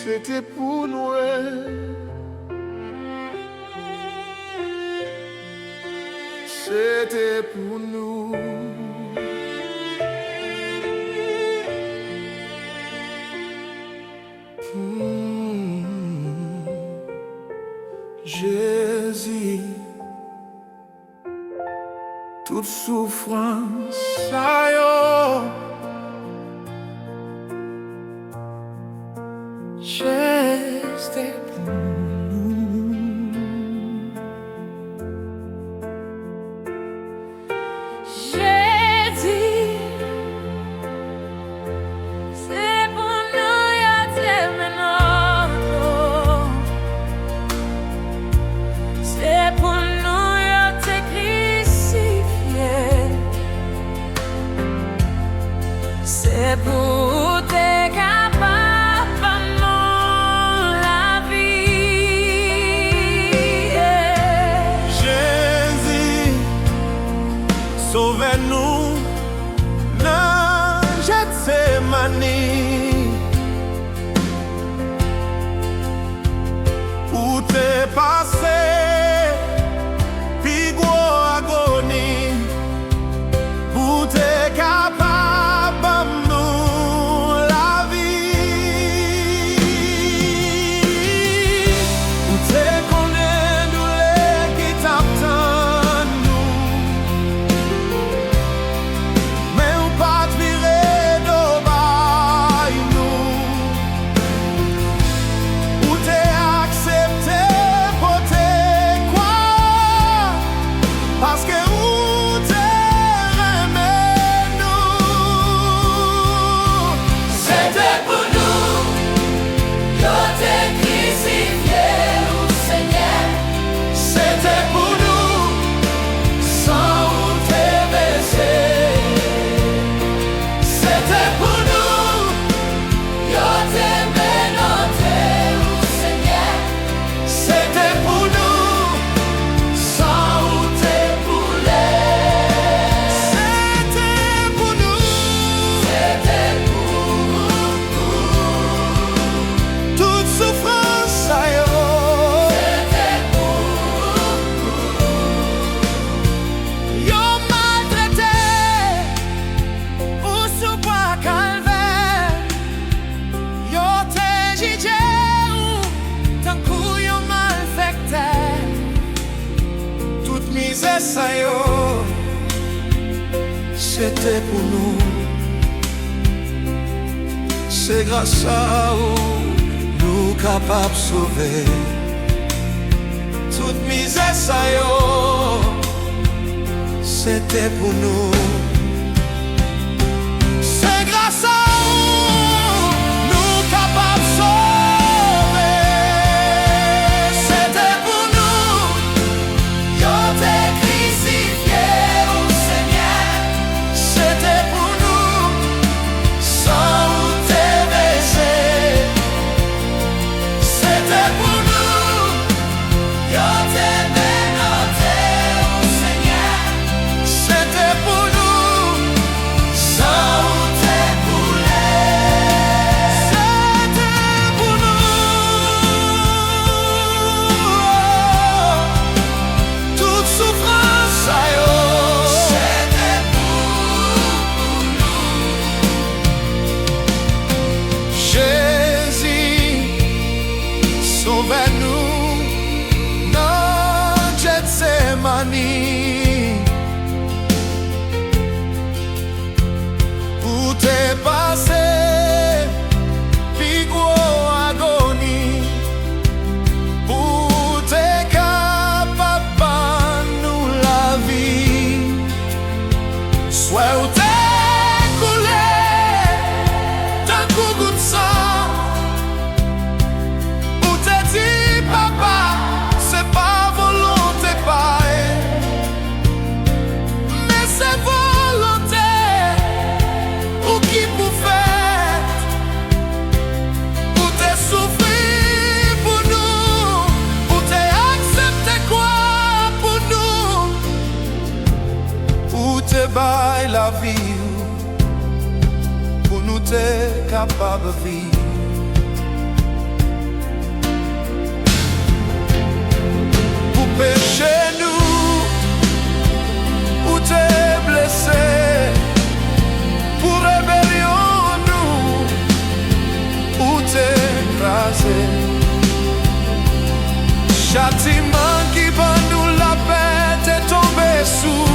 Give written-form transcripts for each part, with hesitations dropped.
c'était pour nous. C'était pour nous. Jésus, toute souffrance, aïe, c'était pour nous. Jésus, c'est pour nous, y'a maintenant. C'est pour nous, y'a t'es crucifié. C'est pour tes capables la vie. Jésus, sauve-nous dans Gethsemane, où t'es passé, puis gros agonie, où t'es capable nous la vie, où t'es connaît nous les qui t'attendent nous, mais on pas tirer d'obaille nous, où t'es accepté pour t'es quoi, parce que où t'es aimé nous. C'était pour nous, yo t'es crucifié, au Seigneur. C'était pour nous, sans où t'es baissé. C'était pour nous, Yo t'es menotté, au Seigneur. c'était pour nous, sans où t'es boulé. C'était pour nous, C'était pour toute souffrance aïe. C'était pour Yo maltraité, ou sous bois calvaire. Yo te jugé ou tant coup yo malfecté. Toute misère ça yo, c'était pour nous. C'est grâce à vous nous capables de sauver. Toute misère ça yo, c'était pour nous. C'est grâce à vous nous capables de sauver. C'était pour nous, Yo t'es crucifié, au Seigneur. c'était pour nous, sans où t'es baissé. C'était pour nous, Yo t'es menotté, au Seigneur. c'était pour nous, sans où t'es boulé. C'était pour nous, toute souffrance aïe. C'était Jésus, sauve-nous dans Gethsemane, où t'es passé, puis gros agonie, où t'es capable nous la vie, soit où t'es coulé, d'un coup de sang, où t'es dit papa, c'est pas volonté pareil, mais c'est volonté, ou qui vous fait, où t'es souffri pour nous, où t'es accepté quoi pour nous, où t'es bail la vie, pour nous t'es capable de vivre. péché nous, ou t'es blessé, pour rébellion nous, ou t'es écrasé. Châtiment qui va nous la paix t'est tombé sous.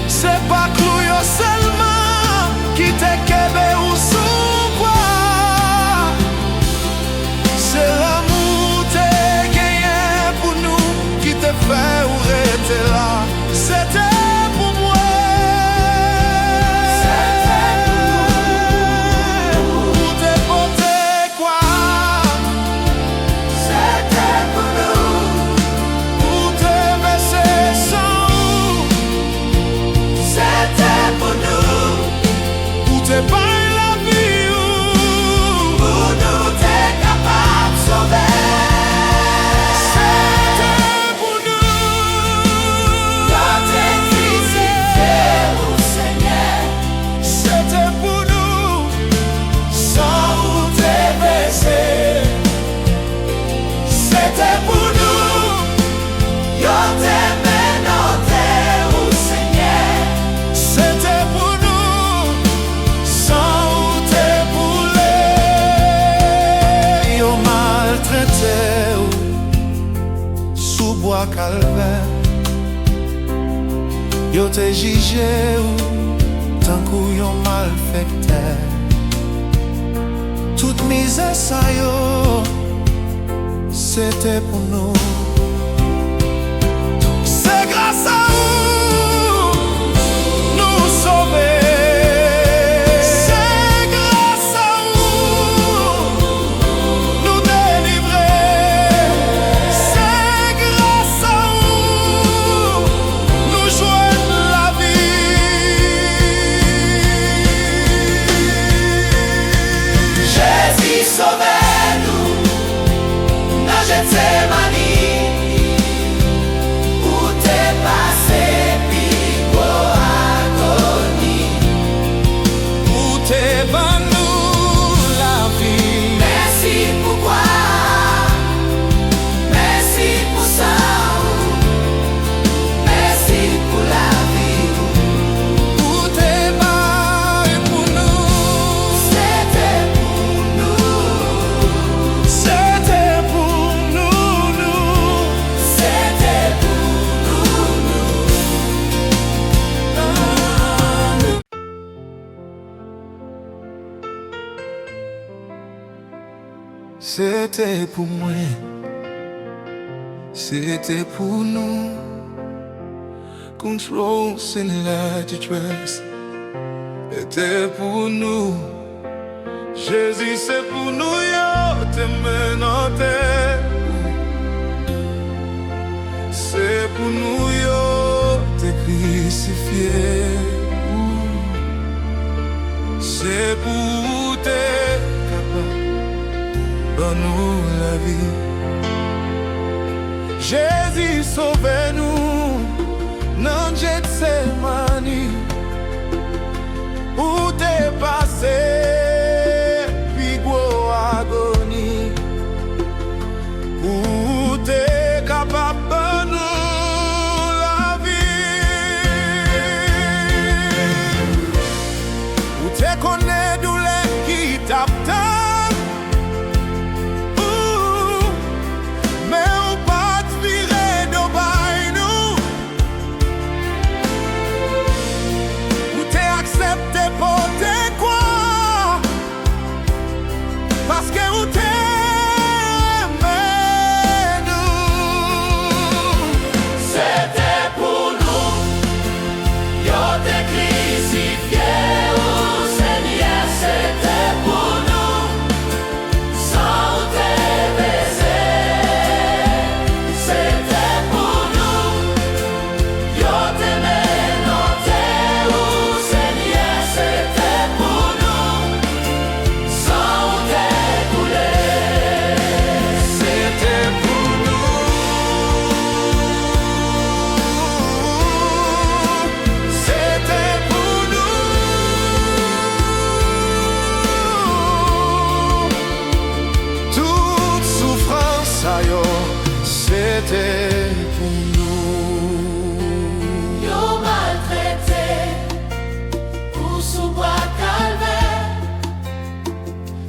C'est pas clouyo seulement qui t'est kébé ou sous quoi. C'est l'amour t'est gagné pour nous qui te fait ou rester là. C'était pour moi. Pour te porter quoi. C'était pour nous. Pour te verser sang. C'était pour nous. Pour te bailler la vie. Pour nous, t'es capable de sauver. C'était pour nous. Quand t'es crucifié au Seigneur, C'était pour nous. sans où t'es blessé. C'était pour nous. Yo t'es menotté au Seigneur. C'était pour nous. Sans où t'es boulé. Yo maltraité sous bois calvaire. Yo t'es jugé tant qu'on yo malfecteur. Toute misère ça yo, c'était pour nous. C'est grâce à vous nous sauver. C'est grâce à vous nous délivrer. C'est grâce à vous nous joindre la vie. Jésus sauvez-nous dans Gethsemane, où t'es passé puis agonie. Où t'es ban nous la vie. Merci pour quoi? Merci pour ça. Merci pour la vie. Où t'es ban pour nous. C'était pour nous. C'était pour nous, nous. C'était pour C'était pour moi, c'était pour nous. Controls in large dress, c'était pour nous. Jésus, c'est pour nous, yo, t'es menotté. C'est pour nous, yo, t'es crucifié. C'est pour t'es capable. Donne-nous la vie. Jésus, sauve-nous dans Gethsemane, où t'es passé, puis gros agonie, où t'es capable de nous la vie, où t'es connais douleur qui t'attend. Mais ou pas te virer de bail c'était pour nous. Yo maltraité ou sous bois calvaire.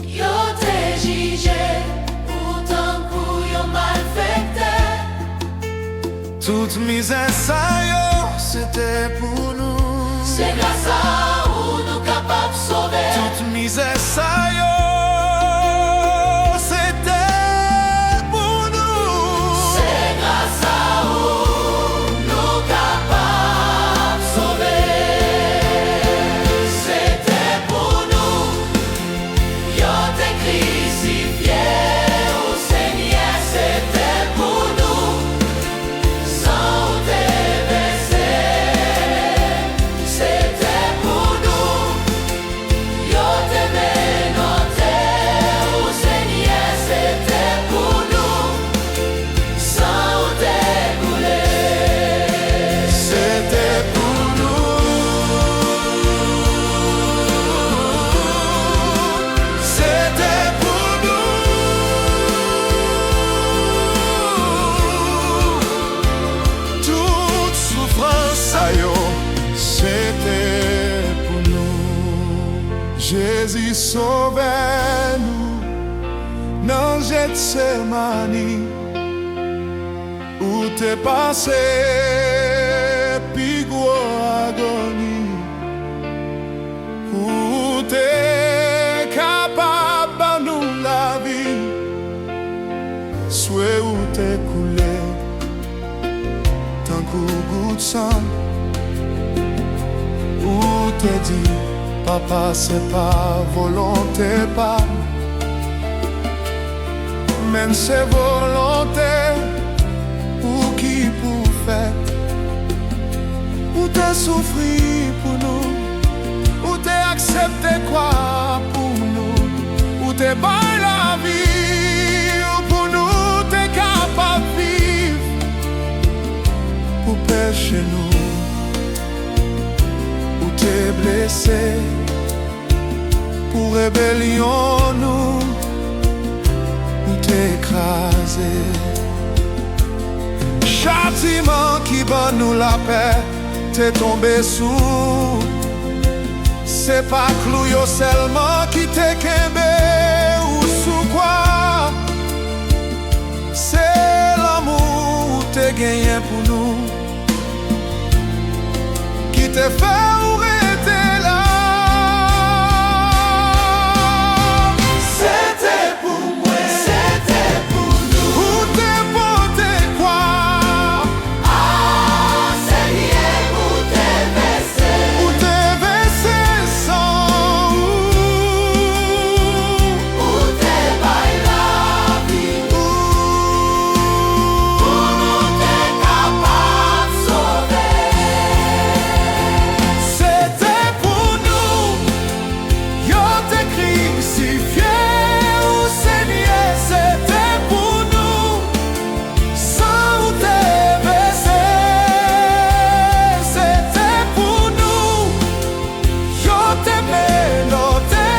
Yo te jugé pourtant pour yo malfecté. Toute misère ça yo, c'était pour nous. C'est grâce à vous nous capables de sauver. Toute misère ça yo, c'était pour nous. C'est grâce à vous nous capables de sauver. C'était pour nous. Yo te crucifié au Seigneur. C'était pour nous. Sans te baisser. C'était pour nous. Yo te menotté au Seigneur. C'était pour nous. Sans te couler. C'était pour nous. C'était pour nous. Toute souffrance ça yo, c'était pour nous. Jésus sauvez-nous dans Gethsemane, où t'es passé puis gros agonie, où t'es capable de nous la vie, soit où t'es coulé tant qu'au goût de sang, où t'es dit papa c'est pas volonté pas, mais c'est volonté. Pour qui pour faire, ou t'es souffri pour nous, ou t'es accepté quoi pour nous, ou t'es pas la vie, ou pour nous t'es capable de vivre, pour pécher nous, ou t'es blessé, pour rébellion nous, ou t'es écrasé. Châtiment qui bat nous la paix, t'es tombé sous. C'est pas clouyo seulement qui t'est kembe ou sous quoi. C'est l'amour t'es gagné pour nous, qui t'est fait ou rester là. C'était pour moi, c'était pour nous. Où t'es porté quoi? Ah, Seigneur, pour te baisser. Où t'es versé sang? Pour te bailler la vie. Pour nous t'es capable de sauver. C'était pour nous. Yo t'es crucifié au Seigneur. C'était pour nous. Sans t'es baissé. C'était pour nous. Yo t'es menotté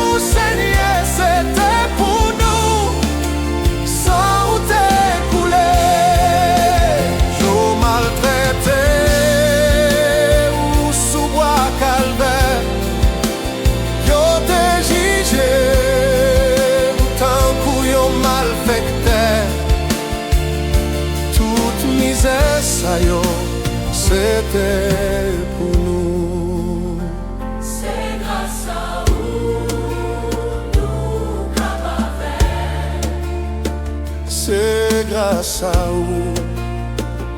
au Seigneur. C'était pour nous. Sans t'es coulé. Yo maltraité ou sous bois calvaire. Yo te jugé tant que yo malfecté. Toute misère ça yo, c'était pour nous. C'est grâce à vous nous capables. C'est grâce à vous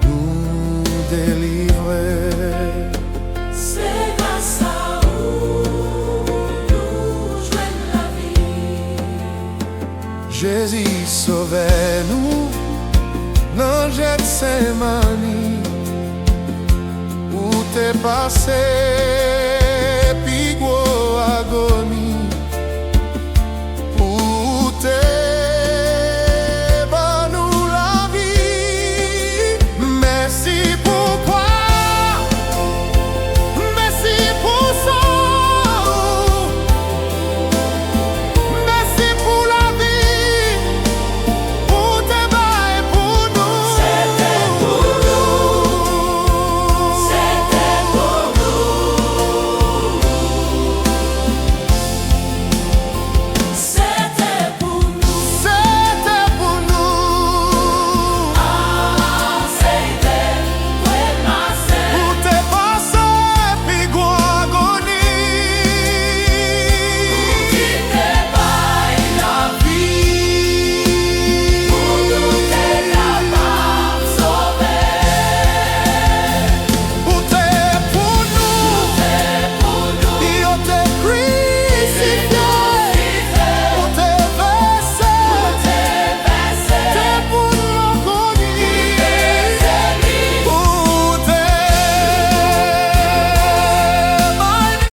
nous délivrer. C'est grâce à vous nous joignons la vie. Jésus sauvez-nous dans Gethsemane, où t'es passé